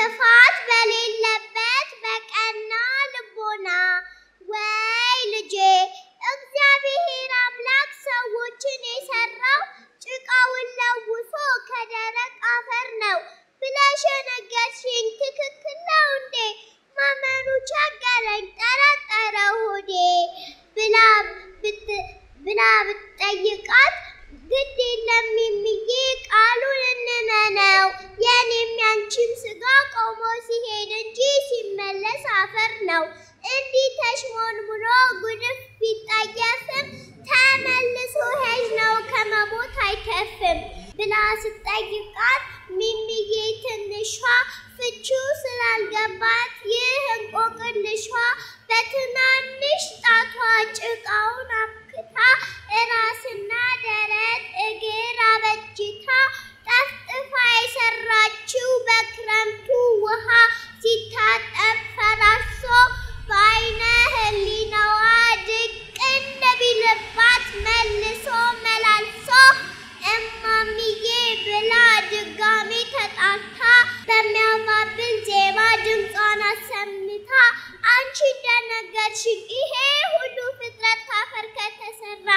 ክፋት በሌለበት በቀና ልቦና ወይ ልጄ እግዚአብሔር አምላክ ሰዎችን የሰራው ጭቃውን ለውሶ ከደረቅ አፈር ነው ብለሽ ነገርሽኝ ትክክል ነው እንዴ ማመኑ ቸገረኝ ጠረጠረ ሆዴ ብላ ብትጠይቃት ግድ የለም ሚሚዬ ቃሉን እንመነው የኔም ያንቺም ስጋ ቆሞ ሲሄድ እንጂ ሲመለስ አፈር ነው እንዲህ ተሽሞንሙኖ ጉድፍ ቢጠየፍም ተመልሶ ሄጅ ነው ከመሞት አይተፍም ብላ ስትጠይቃት ሚሚዬ ትንሿ ፍቺው ስላልገባት ይህ እንቆቅልሿ በትናንሽ ጣቷ ጭቃውን አብክታ ራስና ደረት እግር አበጅታ ጠፍጥፋ የሰራችው በክረምቱ ውሃ ሲታጠብ ፈራርሶ በዓይነ ህሊናዋ ድቅን ቢልባት መልሶ መላልሶ እማምዬ ብላ ድጋሜ ተጣርታ በሚያባብል ዜማ ድምጿን አሰምታ አንቺ እንደነገርሽኝ ይሄ ሁሉ ፍጥረት ካፈር ከተሰራ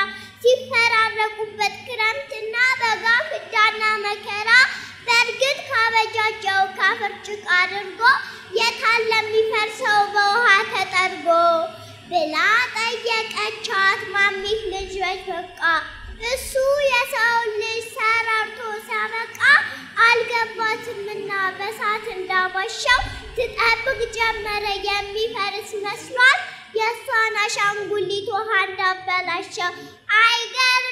ሲፈራረቁበት ክረምትና በጋ ፍዳና መከራ በእርግጥ ካበጃጀው ካፈር ጭቃ አድርጎ የታለ የሚፈርሰው በውሃ ተጠርጎ ብላ ጠየቀቻት ማሚት ልጅ በቃ እሱ የሰው ልጅ ሰራርቶ ሲያበቃ አልገባትምና በሳት እንዳባሻው ትጠብቅ ጀመረ የሚፈርስ መስሏት የሷን አሻንጉሊት ውሃ እንዳበላሸው አይገር